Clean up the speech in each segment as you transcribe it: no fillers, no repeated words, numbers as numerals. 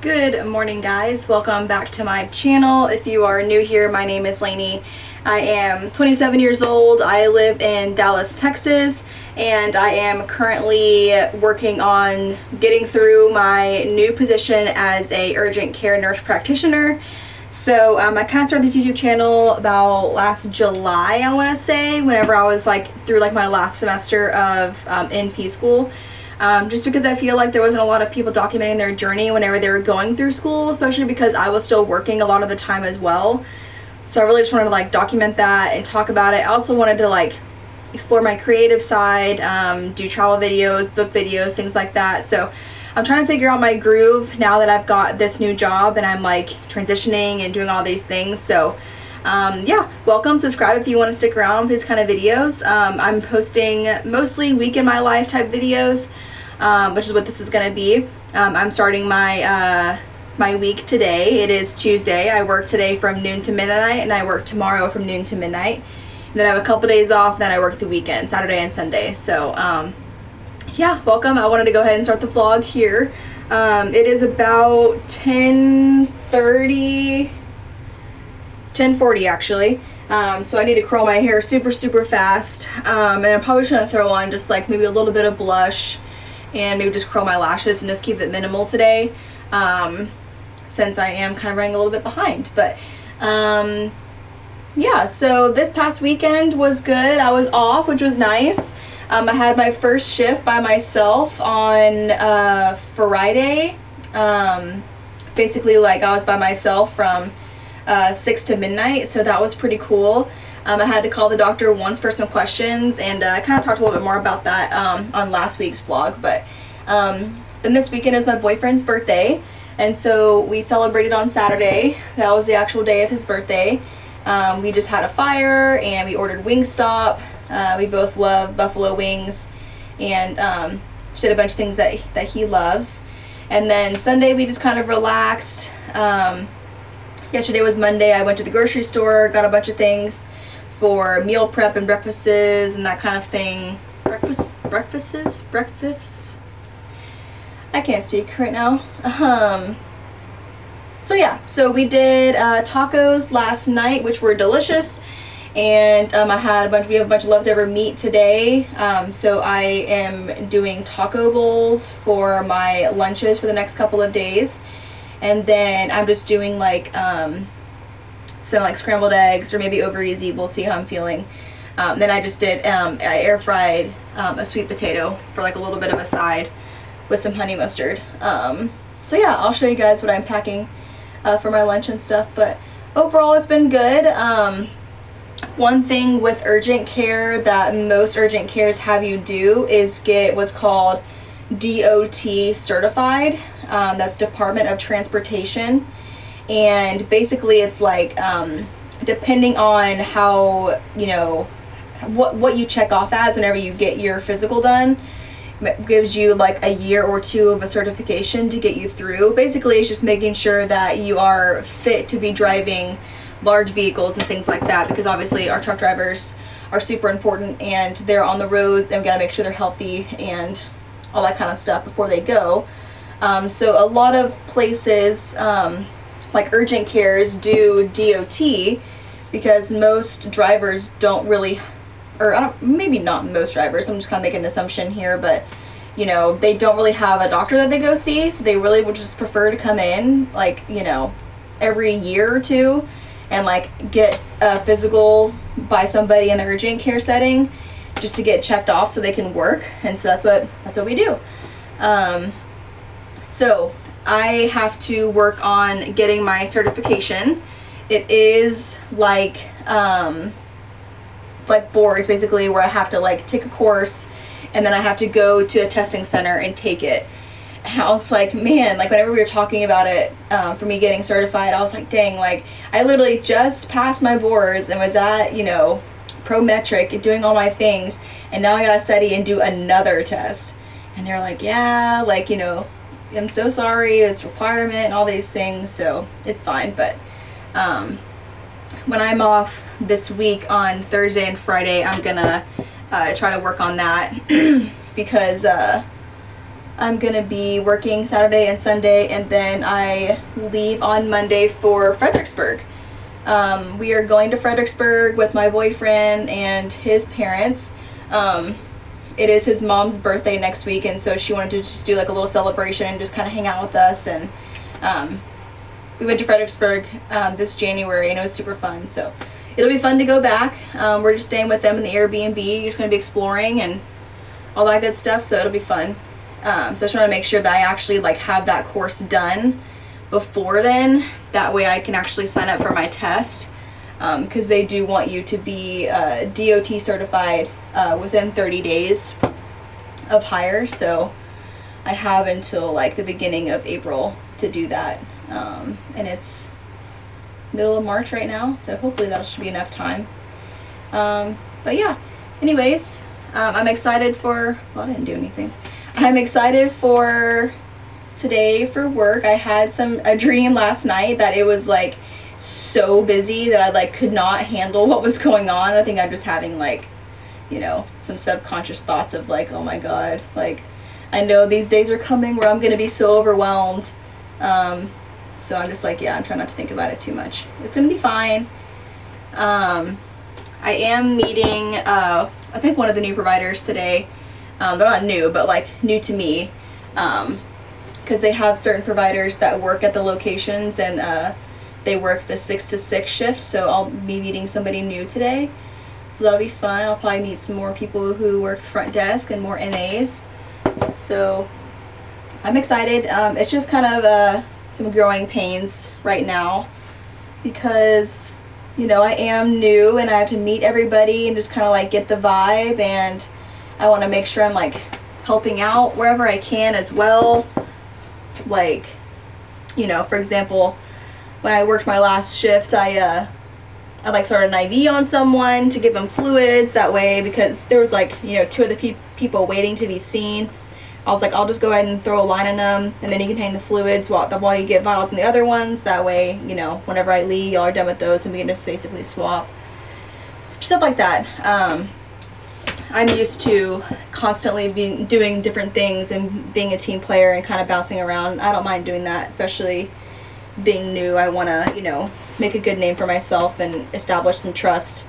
Good morning, guys. Welcome back to my channel. If you are new here, my name is Lainey. I am 27 years old. I live in Dallas, Texas, and I am currently working on getting through my new position as a urgent care nurse practitioner. So I kind of started this YouTube channel about last July, I want to say, whenever I was through my last semester of NP school. Just because I feel like there wasn't a lot of people documenting their journey whenever they were going through school, especially because I was still working a lot of the time as well. So I really just wanted to document that and talk about it. I also wanted to explore my creative side, do travel videos, book videos, things like that. So I'm trying to figure out my groove now that I've got this new job and I'm transitioning and doing all these things. So yeah, welcome, subscribe if you want to stick around with these kind of videos. I'm posting mostly week in my life type videos, which is what this is going to be. I'm starting my my week today. It is Tuesday. I work today from noon to midnight, and I work tomorrow from noon to midnight. And then I have a couple days off, then I work the weekend, Saturday and Sunday. So yeah, welcome. I wanted to go ahead and start the vlog here. It is about 10:40 actually. So I need to curl my hair super fast, and I'm probably just gonna throw on just maybe a little bit of blush and maybe just curl my lashes and just keep it minimal today, since I am kind of running a little bit behind. But yeah, so this past weekend was good. I was off, which was nice. I had my first shift by myself on Friday. Basically I was by myself from 6 to midnight, so that was pretty cool. I had to call the doctor once for some questions, and I kind of talked a little bit more about that on last week's vlog. But then this weekend is my boyfriend's birthday, and so we celebrated on Saturday. That was the actual day of his birthday. We just had a fire and we ordered Wingstop. We both love buffalo wings, and just did a bunch of things that he loves. And then Sunday we just kind of relaxed. Yesterday was Monday. I went to the grocery store, got a bunch of things for meal prep and breakfasts and that kind of thing. Breakfasts? I can't speak right now. So yeah, so we did tacos last night, which were delicious. And we have a bunch of leftover meat today. So I am doing taco bowls for my lunches for the next couple of days. And then I'm just doing some scrambled eggs or maybe over easy. We'll see how I'm feeling. Then I just did, I air fried a sweet potato for a little bit of a side with some honey mustard. So yeah, I'll show you guys what I'm packing for my lunch and stuff. But overall, it's been good. One thing with urgent care that most urgent cares have you do is get what's called DOT certified. That's Department of Transportation, and basically it's depending on how, what you check off as whenever you get your physical done, it gives you a year or two of a certification to get you through. Basically it's just making sure that you are fit to be driving large vehicles and things like that, because obviously our truck drivers are super important and they're on the roads, and we gotta make sure they're healthy and all that kind of stuff before they go. So a lot of places like urgent cares do DOT because most drivers don't really, or maybe not most drivers, I'm just kind of making an assumption here, but they don't really have a doctor that they go see, so they really would just prefer to come in every year or two and get a physical by somebody in the urgent care setting just to get checked off so they can work. And so that's what we do. So I have to work on getting my certification. It is boards basically, where I have to take a course and then I have to go to a testing center and take it. And I was man, whenever we were talking about it, for me getting certified, I was dang, I literally just passed my boards and was at, Prometric and doing all my things, and now I gotta study and do another test. And they're yeah, I'm so sorry, it's a requirement and all these things, so it's fine. But when I'm off this week on Thursday and Friday, I'm gonna try to work on that because I'm gonna be working Saturday and Sunday, and then I leave on Monday for Fredericksburg. We are going to Fredericksburg with my boyfriend and his parents. It is his mom's birthday next week, and so she wanted to just do like a little celebration and just kind of hang out with us. And we went to Fredericksburg this January, and it was super fun. So it'll be fun to go back. We're just staying with them in the Airbnb. You're just gonna be exploring and all that good stuff. So it'll be fun. So I just want to make sure that I actually like have that course done before then. That way I can actually sign up for my test, because they do want you to be DOT certified within 30 days of hire. So I have until like the beginning of April to do that, and it's middle of March right now, so hopefully that should be enough time. But yeah, anyways, I'm excited for, well, I didn't do anything. I'm excited for today for work. I had a dream last night that it was like so busy that I like could not handle what was going on. I think I'm just having like, you know, some subconscious thoughts of like, oh my god, like I know these days are coming where I'm gonna be so overwhelmed. So I'm just like, yeah, I'm trying not to think about it too much. It's gonna be fine. I am meeting I think one of the new providers today. They're not new, but like new to me, because they have certain providers that work at the locations, and they work the 6 to 6 shift. So I'll be meeting somebody new today, so that'll be fun. I'll probably meet some more people who work the front desk and more NAs. So I'm excited. It's just kind of some growing pains right now, because you know I am new and I have to meet everybody and just kind of like get the vibe, and I want to make sure I'm like helping out wherever I can as well. Like, you know, for example, when I worked my last shift, I like started an IV on someone to give them fluids that way, because there was like, you know, 2 other people waiting to be seen. I was like, I'll just go ahead and throw a line in them, and then you can hang the fluids while you get vials in the other ones. That way, you know, whenever I leave, y'all are done with those and we can just basically swap. Stuff like that. I'm used to constantly doing different things and being a team player and kind of bouncing around. I don't mind doing that, especially being new. I want to, you know, make a good name for myself and establish some trust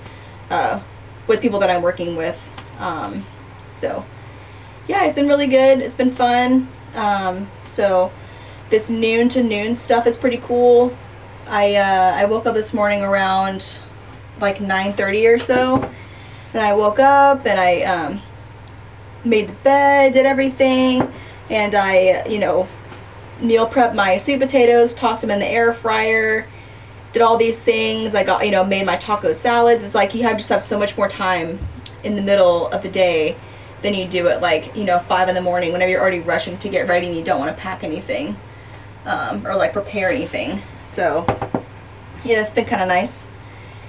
with people that I'm working with. So yeah, it's been really good. It's been fun. So this noon to noon stuff is pretty cool. I woke up this morning around like 9:30 or so. And I woke up and I made the bed, did everything, and I, you know, meal prepped my sweet potatoes, tossed them in the air fryer, did all these things. I got, you know, made my taco salads. It's like you just have so much more time in the middle of the day than you do at like, you know, 5 in the morning, whenever you're already rushing to get ready and you don't want to pack anything or like prepare anything. So yeah, it's been kind of nice.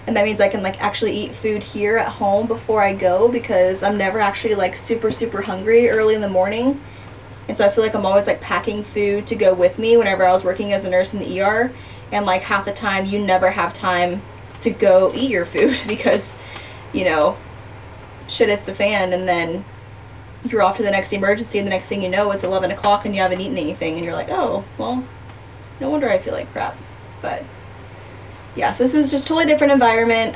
And that means I can like actually eat food here at home before I go, because I'm never actually like super hungry early in the morning. And so I feel like I'm always like packing food to go with me whenever I was working as a nurse in the ER. And like half the time you never have time to go eat your food because, you know, shit hits the fan, and then you're off to the next emergency, and the next thing you know it's 11 o'clock and you haven't eaten anything, and you're like, oh, well, no wonder I feel like crap. But yeah, so this is just a totally different environment.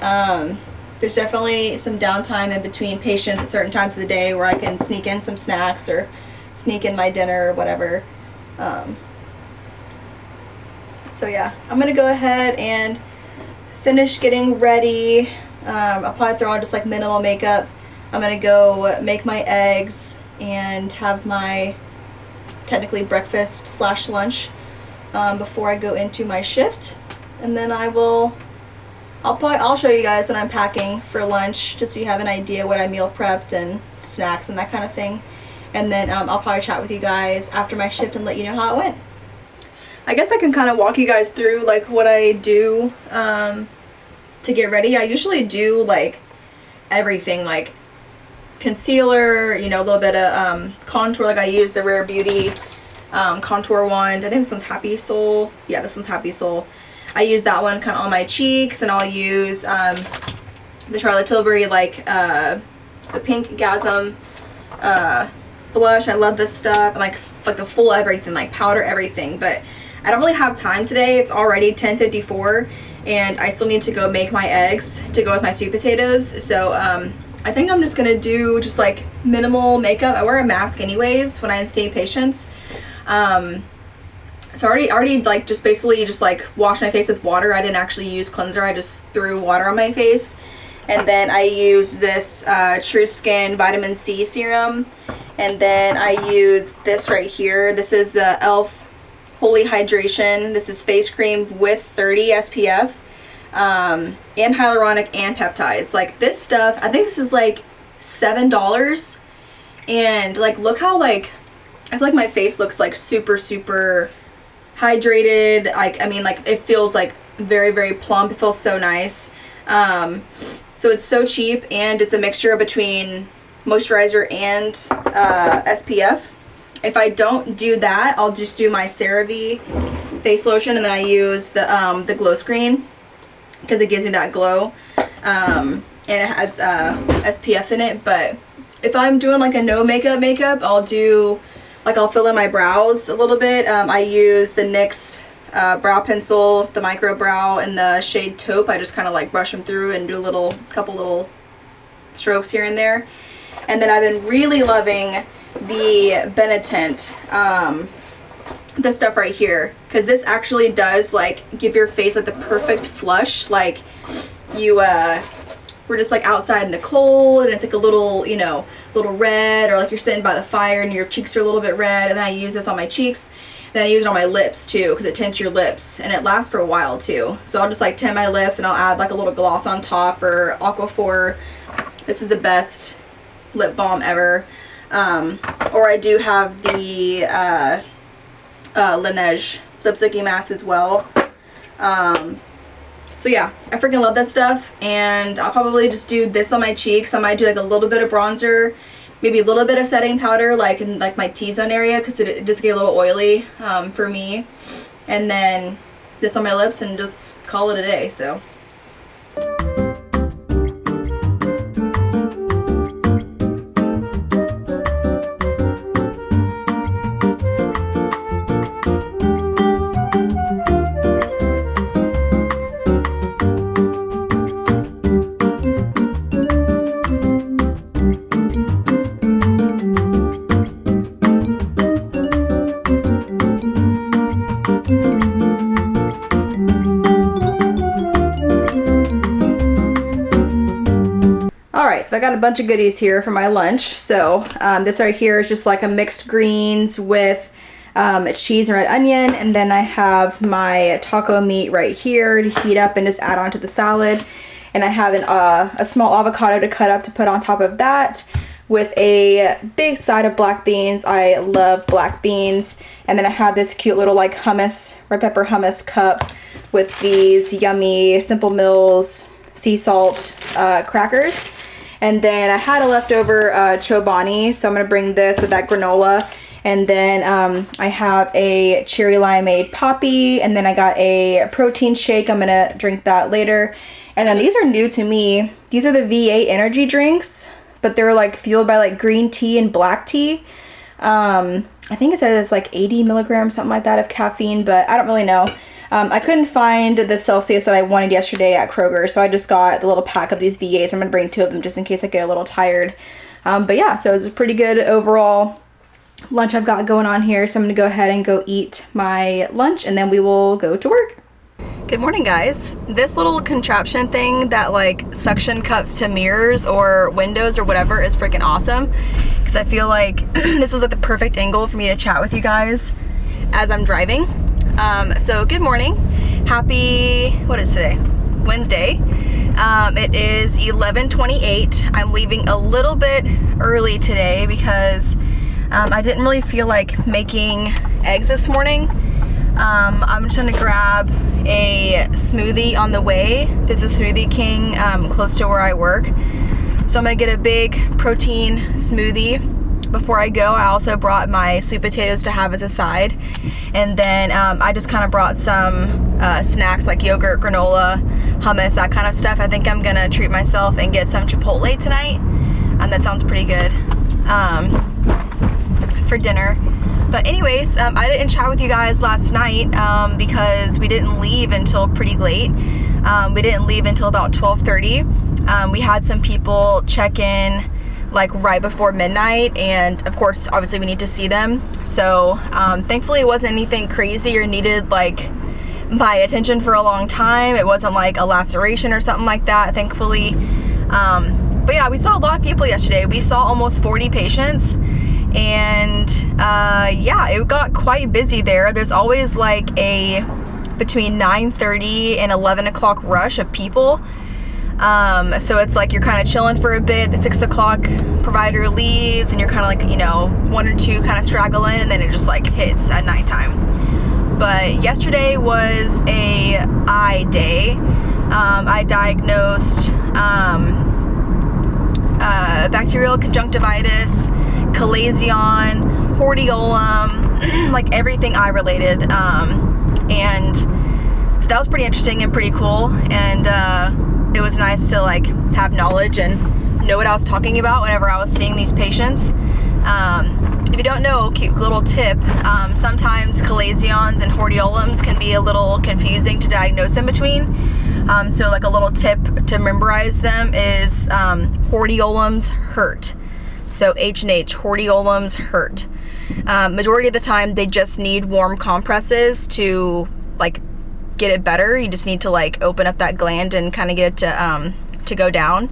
There's definitely some downtime in between patients at certain times of the day where I can sneak in some snacks or sneak in my dinner or whatever. So yeah, I'm gonna go ahead and finish getting ready. I'll probably throw on just like minimal makeup. I'm gonna go make my eggs and have my technically breakfast / lunch before I go into my shift. And then I'll show you guys when I'm packing for lunch, just so you have an idea what I meal prepped and snacks and that kind of thing. And then I'll probably chat with you guys after my shift and let you know how it went. I guess I can kind of walk you guys through like what I do to get ready. I usually do like everything, like concealer, you know, a little bit of contour. Like I use the Rare Beauty contour wand. I think this one's Happy Soul. Yeah, this one's Happy Soul. I use that one kind of on my cheeks, and I'll use the Charlotte Tilbury, like the Pink Gasm blush. I love this stuff. I'm like like the full everything, like powder everything, but I don't really have time today. It's already 10:54 and I still need to go make my eggs to go with my sweet potatoes. So I think I'm just gonna do just like minimal makeup. I wear a mask anyways when I see patients. So I already like just basically just like washed my face with water. I didn't actually use cleanser. I just threw water on my face. And then I use this True Skin Vitamin C serum. And then I use this right here. This is the e.l.f. Holy Hydration. This is face cream with 30 SPF. And hyaluronic and peptides. Like this stuff, I think this is like $7. And like look how like, I feel like my face looks like super hydrated. Like, I mean, like it feels like very plump. It feels so nice. So it's so cheap, and it's a mixture between moisturizer and SPF. If I don't do that, I'll just do my CeraVe face lotion, and then I use the glow screen because it gives me that glow, and it has SPF in it. But if I'm doing like a no makeup, I'll do like, I'll fill in my brows a little bit. I use the NYX brow pencil, the micro brow, and the shade Taupe. I just kind of like brush them through and do a couple little strokes here and there. And then I've been really loving the Benetint, this stuff right here, because this actually does like give your face like the perfect flush. Like you we're just like outside in the cold and it's like a little, you know, little red, or like you're sitting by the fire and your cheeks are a little bit red. And then I use this on my cheeks. Then I use it on my lips too, because it tints your lips and it lasts for a while too. So I'll just like tint my lips and I'll add like a little gloss on top, or Aquaphor. This is the best lip balm ever. Or I do have the Laneige lip sticking mask as well. So yeah, I freaking love that stuff, and I'll probably just do this on my cheeks. I might do like a little bit of bronzer, maybe a little bit of setting powder, like in like my T-zone area, because it just get a little oily for me. And then this on my lips and just call it a day. So. So I got a bunch of goodies here for my lunch. So this right here is just like a mixed greens with cheese and red onion. And then I have my taco meat right here to heat up and just add on to the salad. And I have a small avocado to cut up to put on top of that, with a big side of black beans. I love black beans. And then I have this cute little like hummus, red pepper hummus cup with these yummy Simple Mills sea salt crackers. And then I had a leftover Chobani, so I'm gonna bring this with that granola. And then I have a cherry limeade poppy, and then I got a protein shake. I'm gonna drink that later. And then these are new to me. These are the V8 energy drinks, but they're like fueled by like green tea and black tea. I think it says it's like 80 milligrams, something like that, of caffeine, but I don't really know. I couldn't find the Celsius that I wanted yesterday at Kroger, so I just got the little pack of these V8s. I'm going to bring 2 of them just in case I get a little tired. But yeah, so it's a pretty good overall lunch I've got going on here. So I'm going to go ahead and go eat my lunch, and then we will go to work. Good morning, guys. This little contraption thing that like suction cups to mirrors or windows or whatever is freaking awesome, because I feel like this is like the perfect angle for me to chat with you guys as I'm driving. So good morning. Happy, what is today? Wednesday. It is 11:28. I'm leaving a little bit early today because I didn't really feel like making eggs this morning. I'm just gonna grab a smoothie on the way. There's a Smoothie King close to where I work. So I'm gonna get a big protein smoothie. Before I go, I also brought my sweet potatoes to have as a side. And then I just kind of brought some snacks like yogurt, granola, hummus, that kind of stuff. I think I'm gonna treat myself and get some Chipotle tonight. That sounds pretty good for dinner. But anyways, I didn't chat with you guys last night because we didn't leave until pretty late. We didn't leave until about 12:30. We had some people check in like right before midnight, and of course obviously we need to see them. So thankfully it wasn't anything crazy or needed like my attention for a long time. It wasn't like a laceration or something like that, thankfully. But yeah, we saw a lot of people yesterday. We saw almost 40 patients, and yeah, it got quite busy there. There's always like a between 9:30 and 11 o'clock rush of people. So it's like you're kind of chilling for a bit. The 6 o'clock provider leaves, and you're kind of like, you know, one or two kind of straggle in, and then it just like hits at nighttime. But yesterday was a eye day. I diagnosed bacterial conjunctivitis, chalazion, hordeolum, like everything eye related. And that was pretty interesting and pretty cool. And it was nice to like have knowledge and know what I was talking about whenever I was seeing these patients. If you don't know, cute little tip, sometimes chalazions and hordeolums can be a little confusing to diagnose in between. So like a little tip to memorize them is hordeolums hurt. So H and H, hordeolums hurt. Majority of the time they just need warm compresses to like get it better. You just need to like open up that gland and kind of get it to go down.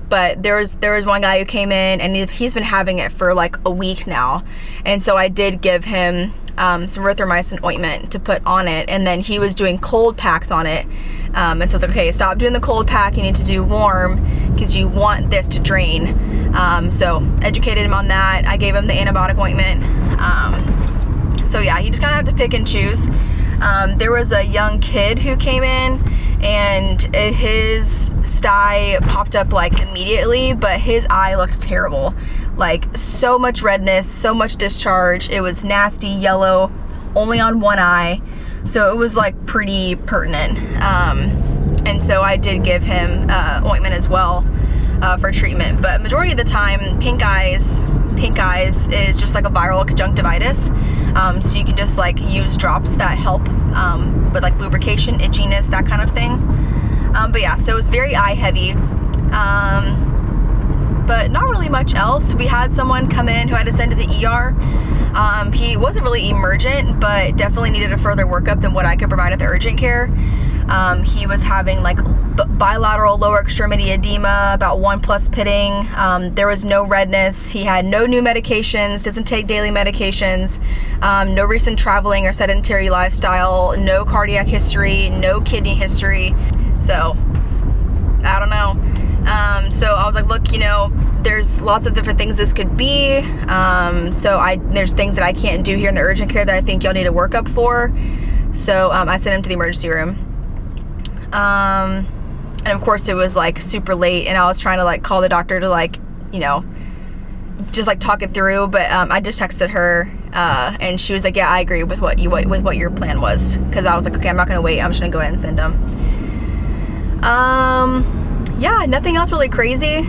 But there was one guy who came in, and he's been having it for like a week now, and so I did give him some erythromycin ointment to put on it, and then he was doing cold packs on it, and so I was like, okay, stop doing the cold pack, you need to do warm because you want this to drain. So educated him on that. I gave him the antibiotic ointment. So yeah, you just kind of have to pick and choose. There was a young kid who came in, and his sty popped up like immediately, but his eye looked terrible. Like so much redness, so much discharge. It was nasty yellow, only on one eye. So it was like pretty pertinent. And so I did give him ointment as well for treatment. But majority of the time, pink eyes is just like a viral conjunctivitis. So you can just like use drops that help with like lubrication, itchiness, that kind of thing. But yeah, so it was very eye heavy. But not really much else. We had someone come in who had to send to the ER. He wasn't really emergent, but definitely needed a further workup than what I could provide at the urgent care. He was having like bilateral lower extremity edema, about 1+ pitting. There was no redness. He had no new medications, doesn't take daily medications, no recent traveling or sedentary lifestyle, no cardiac history, no kidney history. So I don't know. So I was like, look, you know, there's lots of different things this could be. So there's things that I can't do here in the urgent care that I think y'all need a workup for. So I sent him to the emergency room. And of course it was like super late, and I was trying to like call the doctor to like, you know, just like talk it through, but I just texted her, and she was like, yeah, I agree with what your plan was, because I was like, okay, I'm not gonna wait, I'm just gonna go ahead and send them. Yeah, nothing else really crazy.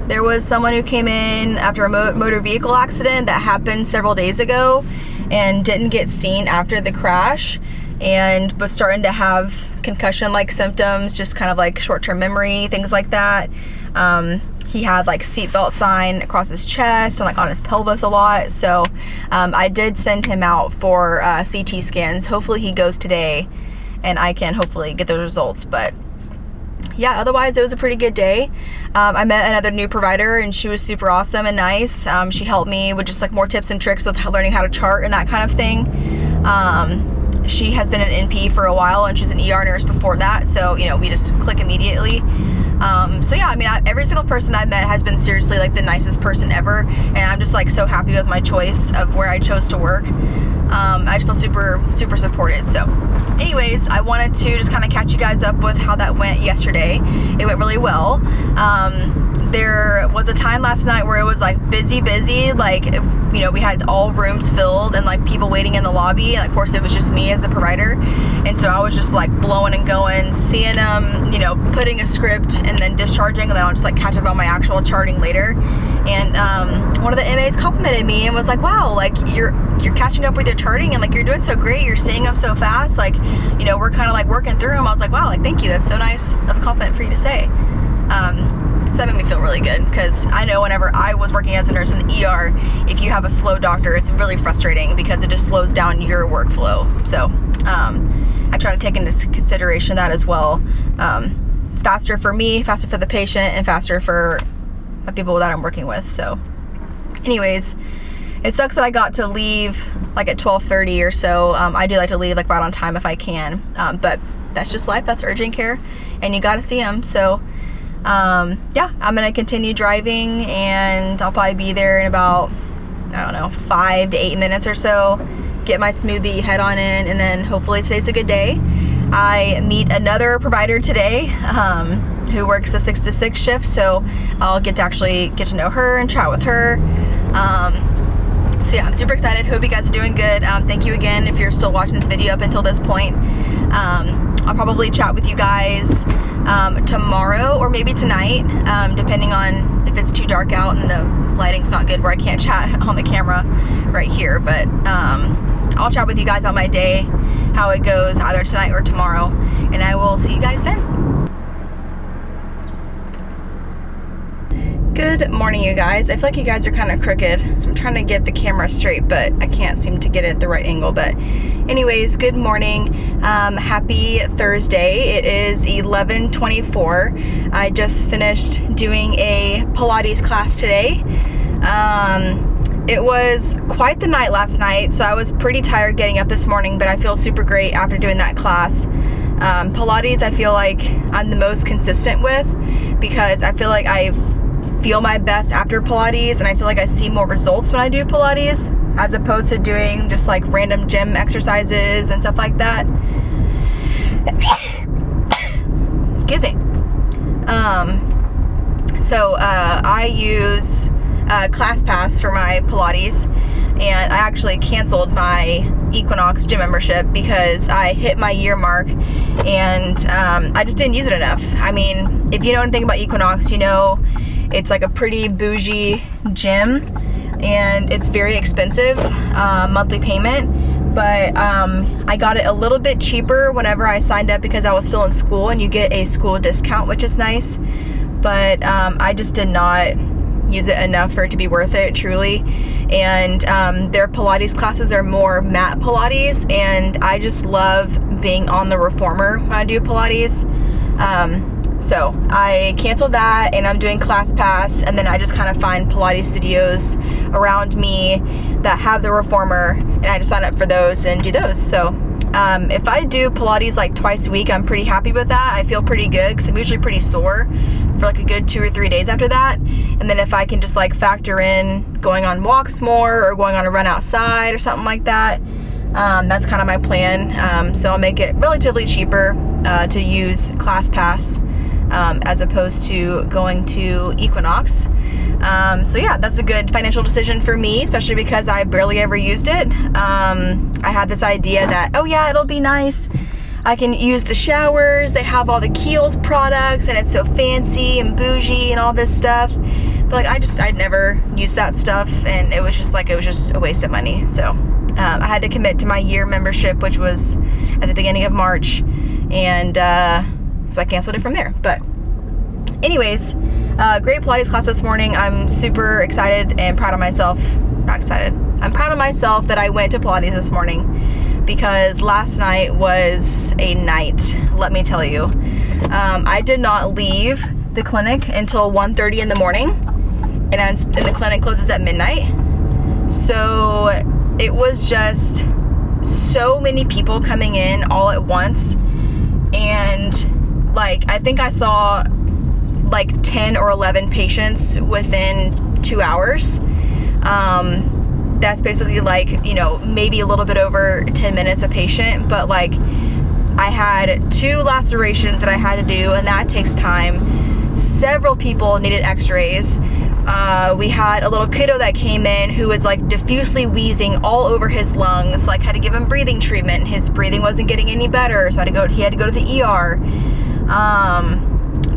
There was someone who came in after a motor vehicle accident that happened several days ago and didn't get seen after the crash, and was starting to have concussion-like symptoms, just kind of like short-term memory, things like that. He had like seatbelt sign across his chest and like on his pelvis a lot. So I did send him out for CT scans. Hopefully he goes today, and I can hopefully get those results. But yeah, otherwise it was a pretty good day. I met another new provider, and she was super awesome and nice. She helped me with just like more tips and tricks with learning how to chart and that kind of thing. She has been an NP for a while, and she was an ER nurse before that, so you know, we just click immediately. So yeah, I mean, every single person I've met has been seriously like the nicest person ever, and I'm just like so happy with my choice of where I chose to work. I just feel super supported. So anyways, I wanted to just kind of catch you guys up with how that went yesterday. It went really well. there was a time last night where it was like busy, like, you know, we had all rooms filled and like people waiting in the lobby, and of course it was just me as the provider, and so I was just like blowing and going, seeing them, you know, putting a script and then discharging, and then I'll just like catch up on my actual charting later. And one of the MAs complimented me and was like, wow, like you're catching up with your charting, and like you're doing so great, you're seeing them so fast, like, you know, we're kind of like working through them. I was like, wow, like thank you, that's so nice of a compliment for you to say. So that made me feel really good, because I know whenever I was working as a nurse in the ER, if you have a slow doctor, it's really frustrating because it just slows down your workflow. So I try to take into consideration that as well. It's faster for me, faster for the patient, and faster for the people that I'm working with. So anyways, it sucks that I got to leave like at 12:30 or so. I do like to leave like right on time if I can, but that's just life, that's urgent care, and you gotta see them. So yeah, I'm gonna continue driving, and I'll probably be there in about, I don't know, 5 to 8 minutes or so, get my smoothie, head on in, and then hopefully today's a good day. I meet another provider today who works a 6 to 6 shift, so I'll get to actually get to know her and chat with her. So yeah, I'm super excited. Hope you guys are doing good. Thank you again if you're still watching this video up until this point. I'll probably chat with you guys tomorrow or maybe tonight, depending on if it's too dark out and the lighting's not good where I can't chat on the camera right here. But I'll chat with you guys on my day, how it goes either tonight or tomorrow, and I will see you guys then. Good morning, you guys. I feel like you guys are kind of crooked. I'm trying to get the camera straight, but I can't seem to get it at the right angle. But anyways, good morning. Happy Thursday. It is 11:24. I just finished doing a Pilates class today. It was quite the night last night, so I was pretty tired getting up this morning, but I feel super great after doing that class. Pilates, I feel like I'm the most consistent with, because I feel like I feel my best after Pilates, and I feel like I see more results when I do Pilates as opposed to doing just like random gym exercises and stuff like that. Excuse me. I use ClassPass for my Pilates, and I actually canceled my Equinox gym membership because I hit my year mark, and I just didn't use it enough. I mean, if you know anything about Equinox, you know it's like a pretty bougie gym, and it's very expensive monthly payment, but I got it a little bit cheaper whenever I signed up because I was still in school, and you get a school discount, which is nice. But I just did not use it enough for it to be worth it, truly. And their Pilates classes are more mat Pilates, and I just love being on the reformer when I do Pilates. So I canceled that, and I'm doing ClassPass, and then I just kind of find Pilates studios around me that have the reformer, and I just sign up for those and do those. So if I do Pilates like twice a week, I'm pretty happy with that. I feel pretty good because I'm usually pretty sore for like a good 2 or 3 days after that. And then if I can just like factor in going on walks more or going on a run outside or something like that, that's kind of my plan. So I'll make it relatively cheaper to use ClassPass as opposed to going to Equinox. So yeah, that's a good financial decision for me, especially because I barely ever used it. I had this idea that, oh yeah, it'll be nice, I can use the showers, they have all the Kiehl's products, and it's so fancy and bougie and all this stuff. But like, I'd never used that stuff, and it was just a waste of money. So I had to commit to my year membership, which was at the beginning of March, and so I canceled it from there. But anyways, great Pilates class this morning. I'm super excited and proud of myself. Not excited. I'm proud of myself that I went to Pilates this morning, because last night was a night, let me tell you. I did not leave the clinic until 1:30 in the morning, and the clinic closes at midnight. So it was just so many people coming in all at once, and like I think I saw like 10 or 11 patients within 2 hours. That's basically like, you know, maybe a little bit over 10 minutes a patient, but like I had 2 lacerations that I had to do, and that takes time. several people needed x-rays. We had a little kiddo that came in who was like diffusely wheezing all over his lungs, like had to give him breathing treatment. His breathing wasn't getting any better, so he had to go to the ER.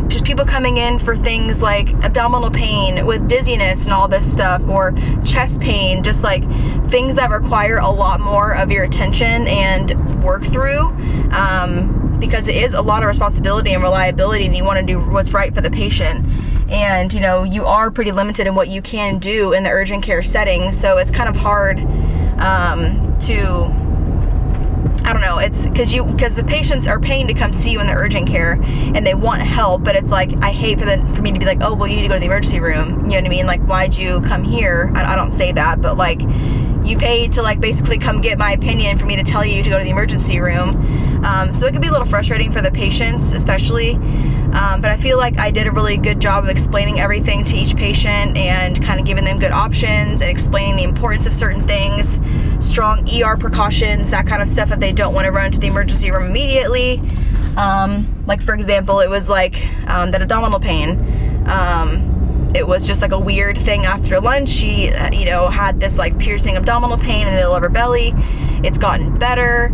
Just people coming in for things like abdominal pain with dizziness and all this stuff, or chest pain, just like things that require a lot more of your attention and work through, because it is a lot of responsibility and reliability, and you want to do what's right for the patient. And you know, you are pretty limited in what you can do in the urgent care setting, so it's kind of hard to, I don't know, it's because the patients are paying to come see you in the urgent care and they want help, but it's like, I hate for me to be like, oh, well, you need to go to the emergency room, you know what I mean? Like, why'd you come here? I don't say that, but like, you paid to like basically come get my opinion for me to tell you to go to the emergency room. So it could be a little frustrating for the patients, especially. But I feel like I did a really good job of explaining everything to each patient and kind of giving them good options and explaining the importance of certain things, strong ER precautions, that kind of stuff if they don't want to run to the emergency room immediately. Like for example, it was like that abdominal pain. It was just like a weird thing after lunch. She, you know, had this like piercing abdominal pain in the middle of her belly. It's gotten better.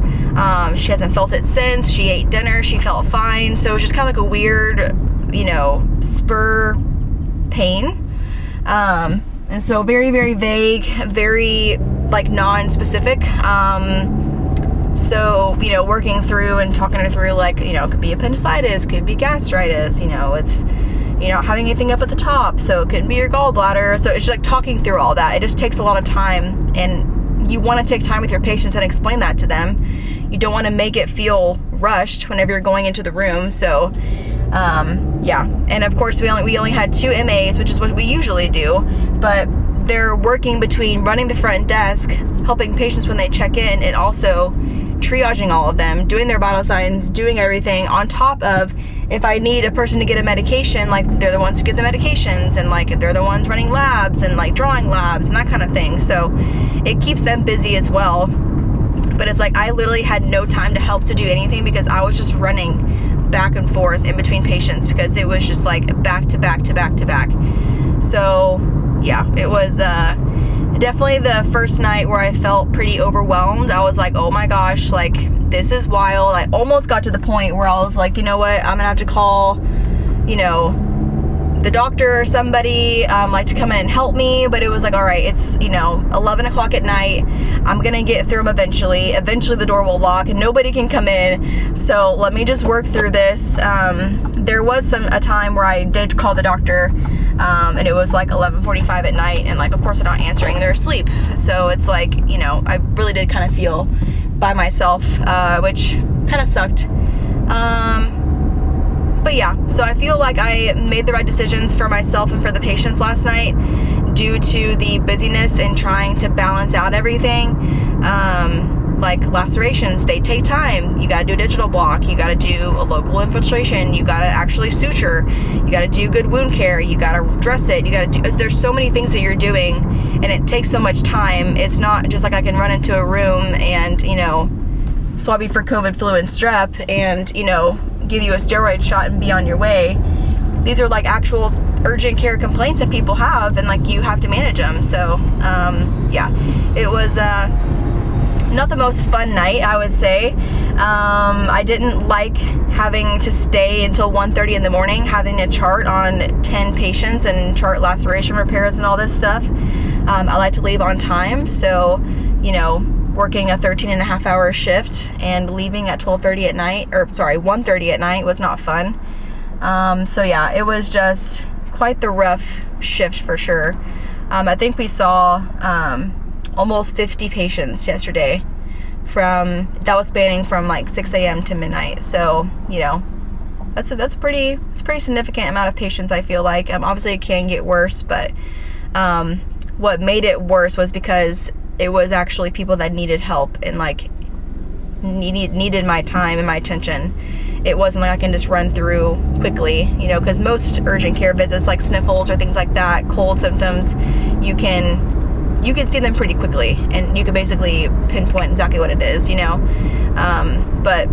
She hasn't felt it since. She ate dinner. She felt fine. So it was just kind of like a weird, you know, spur pain. And so very, very vague, very like non-specific. So, you know, working through and talking her through, like, you know, it could be appendicitis, could be gastritis, you know, it's, you know, having anything up at the top, so it couldn't be your gallbladder. So it's just like talking through all that. It just takes a lot of time, and you want to take time with your patients and explain that to them. You don't want to make it feel rushed whenever you're going into the room. So yeah, and of course we only had 2 MAs, which is what we usually do, but they're working between running the front desk, helping patients when they check in, and also triaging all of them, doing their vital signs, doing everything on top of, if I need a person to get a medication, like they're the ones who get the medications, and like they're the ones running labs and like drawing labs and that kind of thing. So it keeps them busy as well. But it's like I literally had no time to help to do anything because I was just running back and forth in between patients because it was just like back to back to back to back. So yeah, it was definitely the first night where I felt pretty overwhelmed. I was like, oh my gosh, like this is wild. I almost got to the point where I was like, you know what, I'm gonna have to call, you know, the doctor or somebody, like to come in and help me. But it was like, all right, it's, you know, 11 o'clock at night. I'm gonna get through them eventually. Eventually the door will lock and nobody can come in. So let me just work through this. There was a time where I did call the doctor, and it was like 11:45 at night, and like of course they're not answering, they're asleep. So it's like, you know, I really did kind of feel by myself, which kind of sucked. But yeah, so I feel like I made the right decisions for myself and for the patients last night due to the busyness and trying to balance out everything. Like lacerations, they take time. You gotta do a digital block, you gotta do a local infiltration, you gotta actually suture, you gotta do good wound care, you gotta dress it, you gotta do, there's so many things that you're doing and it takes so much time. It's not just like I can run into a room and, you know, swab you for COVID, flu, and strep and, you know, give you a steroid shot and be on your way. These are like actual urgent care complaints that people have, and like you have to manage them. So yeah, it was not the most fun night, I would say. I didn't like having to stay until 1:30 in the morning, having to chart on 10 patients and chart laceration repairs and all this stuff. I like to leave on time, so, you know, working a 13.5-hour shift and leaving at 12:30 at night, or sorry, 1:30 at night was not fun. So yeah, it was just quite the rough shift for sure. I think we saw almost 50 patients yesterday that was spanning from like 6 a.m. to midnight. So, you know, it's a pretty significant amount of patients, I feel like. Obviously it can get worse, but what made it worse was because it was actually people that needed help and like needed my time and my attention. It wasn't like I can just run through quickly, you know, because most urgent care visits, like sniffles or things like that, cold symptoms, you can see them pretty quickly and you can basically pinpoint exactly what it is, you know. But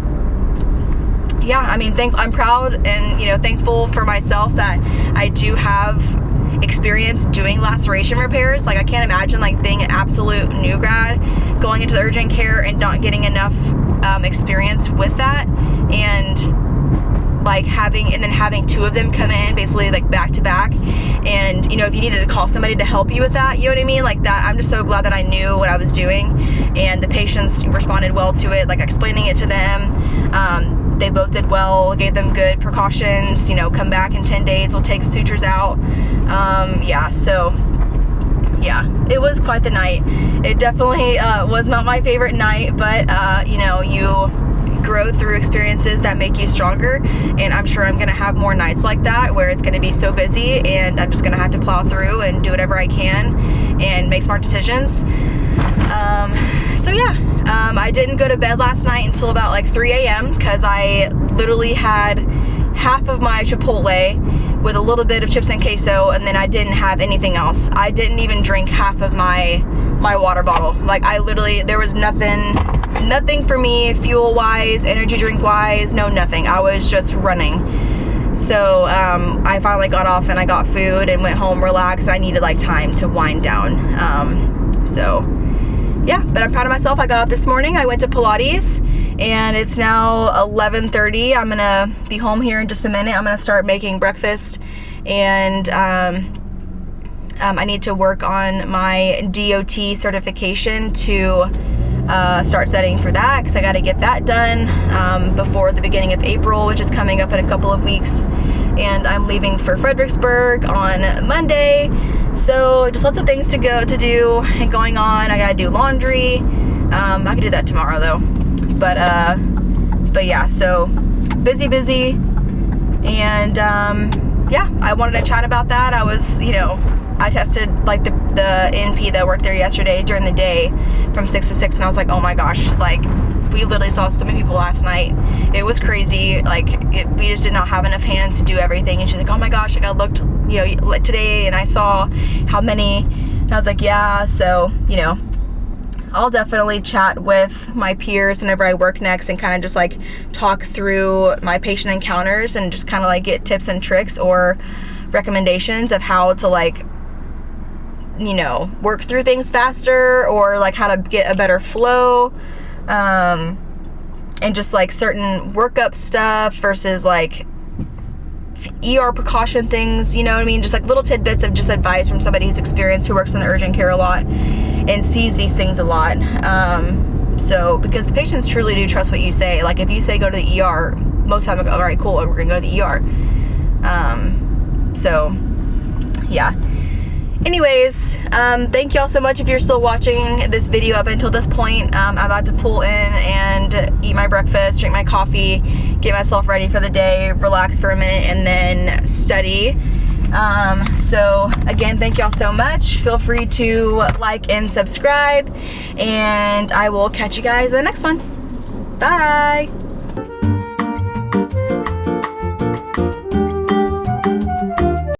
yeah, I mean, I'm proud and, you know, thankful for myself that I do have experience doing laceration repairs. Like, I can't imagine like being an absolute new grad going into the urgent care and not getting enough experience with that, and like having two of them come in basically like back to back, and you know, if you needed to call somebody to help you with that, you know what I mean, like that. I'm just so glad that I knew what I was doing, and the patients responded well to it, like explaining it to them. They both did well, gave them good precautions, you know, come back in 10 days, we'll take the sutures out. Yeah, so yeah, it was quite the night. It definitely was not my favorite night, but you know, you grow through experiences that make you stronger, and I'm sure I'm gonna have more nights like that where it's gonna be so busy and I'm just gonna have to plow through and do whatever I can and make smart decisions. So yeah, I didn't go to bed last night until about like 3 a.m. because I literally had half of my Chipotle with a little bit of chips and queso, and then I didn't have anything else. I didn't even drink half of my water bottle. Like, I literally, there was nothing for me fuel wise, energy drink wise, no nothing. I was just running. So I finally got off and I got food and went home relaxed. I needed like time to wind down. So yeah, but I'm proud of myself. I got up this morning, I went to Pilates, and it's now 11:30. I'm gonna be home here in just a minute. I'm gonna start making breakfast, and I need to work on my DOT certification to start studying for that, because I got to get that done before the beginning of April, which is coming up in a couple of weeks. And I'm leaving for Fredericksburg on Monday, so just lots of things to do and going on. I gotta do laundry. I can do that tomorrow though, but yeah, so busy, and yeah, I wanted to chat about that. I was, you know, I tested like the NP that worked there yesterday during the day from 6 to 6, and I was like, oh my gosh, like we literally saw so many people last night. It was crazy. Like we just did not have enough hands to do everything. And she's like, oh my gosh, like I looked, you know, today and I saw how many, and I was like, yeah. So, you know, I'll definitely chat with my peers whenever I work next and kind of just like talk through my patient encounters and just kind of like get tips and tricks or recommendations of how to, like, you know, work through things faster, or like how to get a better flow, and just like certain workup stuff versus like ER precaution things, you know what I mean? Just like little tidbits of just advice from somebody who's experienced, who works in the urgent care a lot and sees these things a lot. So because the patients truly do trust what you say. Like if you say go to the ER, most of the time they'll go, all right, cool, we're gonna go to the ER. So yeah. Anyways, thank y'all so much if you're still watching this video up until this point. I'm about to pull in and eat my breakfast, drink my coffee, get myself ready for the day, relax for a minute, and then study. So again, thank y'all so much. Feel free to like and subscribe, and I will catch you guys in the next one. Bye!